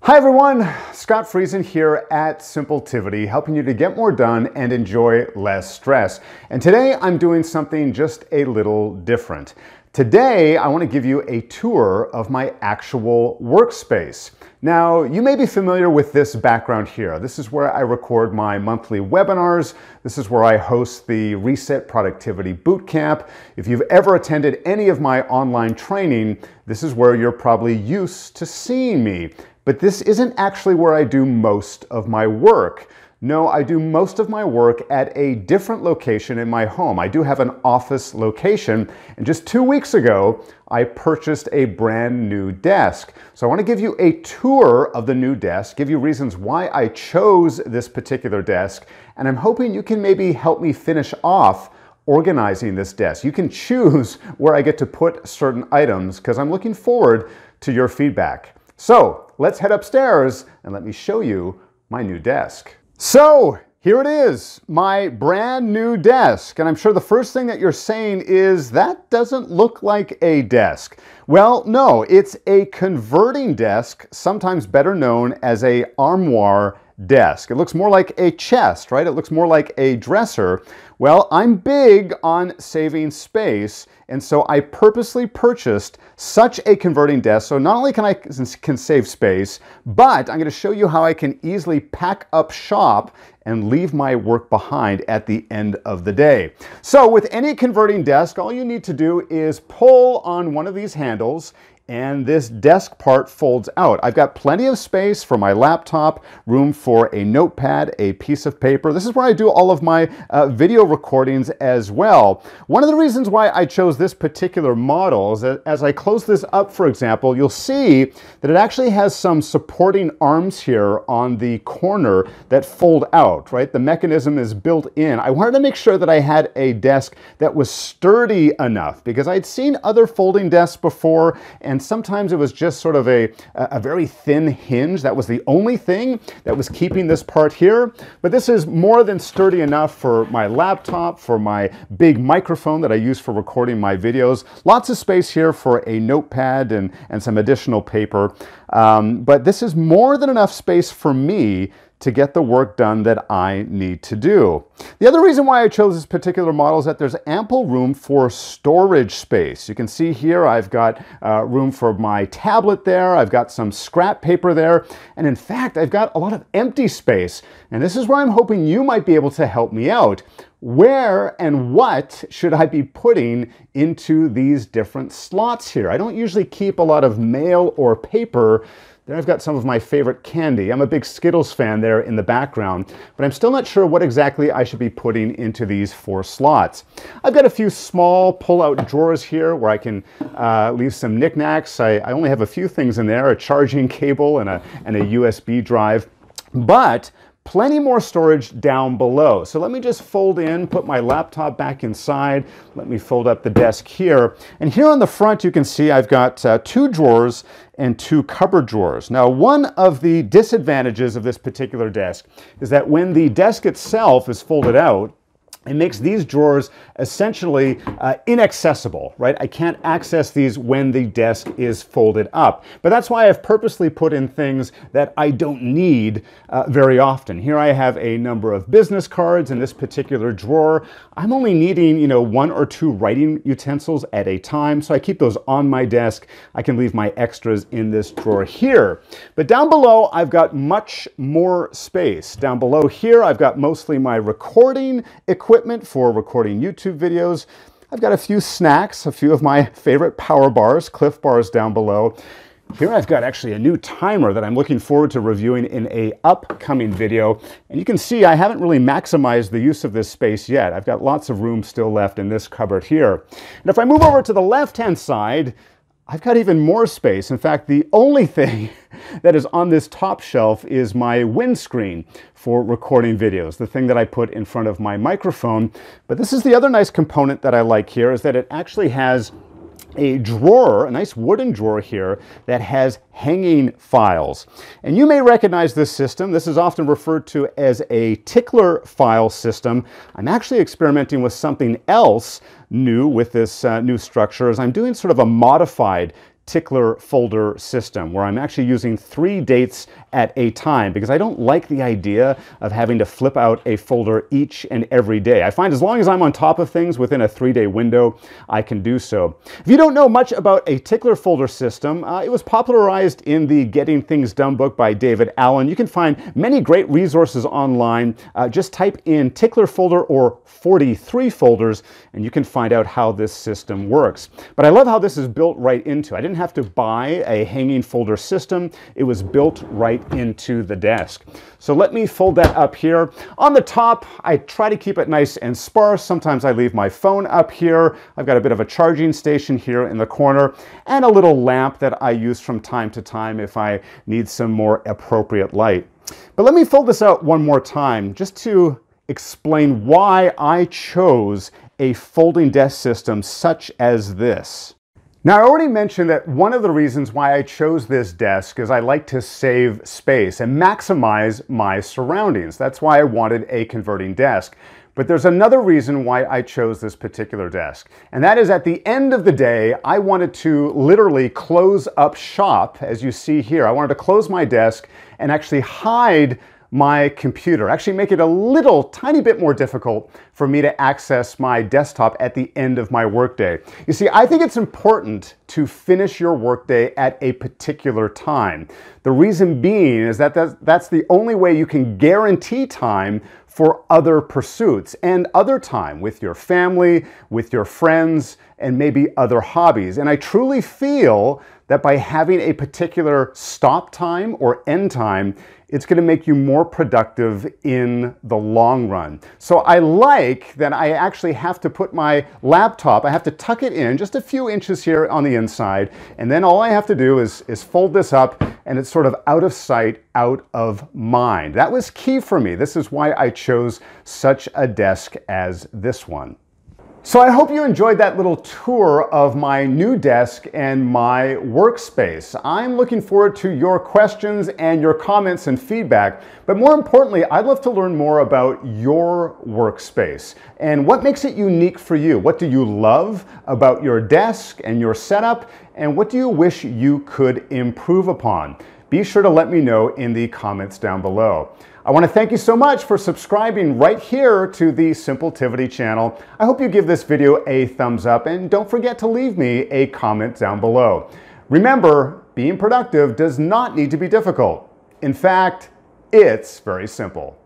Hi everyone, Scott Friesen here at Simpletivity, helping you to get more done and enjoy less stress. And today I'm doing something just a little different. Today I want to give you a tour of my actual workspace. Now, you may be familiar with this background here. This is where I record my monthly webinars. This is where I host the Reset Productivity Bootcamp. If you've ever attended any of my online training, this is where you're probably used to seeing me. But this isn't actually where I do most of my work. No, I do most of my work at a different location in my home. I do have an office location, and just 2 weeks ago, I purchased a brand new desk. So I want to give you a tour of the new desk, give you reasons why I chose this particular desk, and I'm hoping you can maybe help me finish off organizing this desk. You can choose where I get to put certain items because I'm looking forward to your feedback. So let's head upstairs and let me show you my new desk. So here it is, my brand new desk. And I'm sure the first thing that you're saying is, that doesn't look like a desk. Well, no, it's a converting desk, sometimes better known as a armoire desk. It looks more like a chest, right? It looks more like a dresser. Well, I'm big on saving space, and so I purposely purchased such a converting desk. So not only can I save space, but I'm going to show you how I can easily pack up shop and leave my work behind at the end of the day. So with any converting desk, all you need to do is pull on one of these handles, and this desk part folds out. I've got plenty of space for my laptop, room for a notepad, a piece of paper. This is where I do all of my video recordings as well. One of the reasons why I chose this particular model is that as I close this up, for example, you'll see that it actually has some supporting arms here on the corner that fold out, right? The mechanism is built in. I wanted to make sure that I had a desk that was sturdy enough, because I'd seen other folding desks before, and sometimes it was just sort of a very thin hinge. That was the only thing that was keeping this part here. But this is more than sturdy enough for my laptop, for my big microphone that I use for recording my videos. Lots of space here for a notepad and some additional paper. But this is more than enough space for me to get the work done that I need to do. The other reason why I chose this particular model is that there's ample room for storage space. You can see here I've got room for my tablet there, I've got some scrap paper there, and in fact I've got a lot of empty space. And this is where I'm hoping you might be able to help me out. Where and what should I be putting into these different slots here? I don't usually keep a lot of mail or paper. There I've got some of my favorite candy. I'm a big Skittles fan there in the background, but I'm still not sure what exactly I should be putting into these 4 slots. I've got a few small pull-out drawers here where I can leave some knickknacks. I only have a few things in there, a charging cable and a USB drive, but plenty more storage down below. So let me just fold in, put my laptop back inside. Let me fold up the desk here. And here on the front, you can see I've got 2 drawers and 2 cupboard drawers. Now, one of the disadvantages of this particular desk is that when the desk itself is folded out, it makes these drawers essentially inaccessible, right? I can't access these when the desk is folded up. But that's why I've purposely put in things that I don't need very often. Here I have a number of business cards in this particular drawer. I'm only needing, 1 or 2 writing utensils at a time, so I keep those on my desk. I can leave my extras in this drawer here. But down below, I've got much more space. Down below here, I've got mostly my recording equipment for recording YouTube videos. I've got a few snacks, a few of my favorite power bars, Cliff bars down below. Here I've got actually a new timer that I'm looking forward to reviewing in an upcoming video. And you can see I haven't really maximized the use of this space yet. I've got lots of room still left in this cupboard here. And if I move over to the left-hand side, I've got even more space. In fact, the only thing that is on this top shelf is my windscreen for recording videos, the thing that I put in front of my microphone. But this is the other nice component that I like here, is that it actually has a drawer, a nice wooden drawer here that has hanging files. And you may recognize this system. This is often referred to as a tickler file system. I'm actually experimenting with something else new with this new structure, as I'm doing sort of a modified tickler folder system where I'm actually using 3 dates at a time because I don't like the idea of having to flip out a folder each and every day. I find as long as I'm on top of things within a 3-day window, I can do so. If you don't know much about a tickler folder system, it was popularized in the Getting Things Done book by David Allen. You can find many great resources online. Just type in tickler folder or 43 folders and you can find out how this system works. But I love how this is built right into. I didn't have to buy a hanging folder system. It was built right into the desk. So let me fold that up here. On the top, I try to keep it nice and sparse. Sometimes I leave my phone up here. I've got a bit of a charging station here in the corner and a little lamp that I use from time to time if I need some more appropriate light. But let me fold this out one more time just to explain why I chose a folding desk system such as this. Now, I already mentioned that one of the reasons why I chose this desk is I like to save space and maximize my surroundings. That's why I wanted a converting desk. But there's another reason why I chose this particular desk, and that is at the end of the day, I wanted to literally close up shop, as you see here. I wanted to close my desk and actually hide my computer, actually make it a little tiny bit more difficult for me to access my desktop at the end of my workday. You see, I think it's important to finish your workday at a particular time. The reason being is that that's the only way you can guarantee time for other pursuits and other time with your family, with your friends, and maybe other hobbies. And I truly feel that by having a particular stop time or end time, it's going to make you more productive in the long run. So I like that I actually have to put my laptop, I have to tuck it in just a few inches here on the inside, and then all I have to do is fold this up, and it's sort of out of sight, out of mind. That was key for me. This is why I chose such a desk as this one. So I hope you enjoyed that little tour of my new desk and my workspace. I'm looking forward to your questions and your comments and feedback, but more importantly, I'd love to learn more about your workspace and what makes it unique for you. What do you love about your desk and your setup, and what do you wish you could improve upon? Be sure to let me know in the comments down below. I want to thank you so much for subscribing right here to the Simpletivity channel. I hope you give this video a thumbs up and don't forget to leave me a comment down below. Remember, being productive does not need to be difficult. In fact, it's very simple.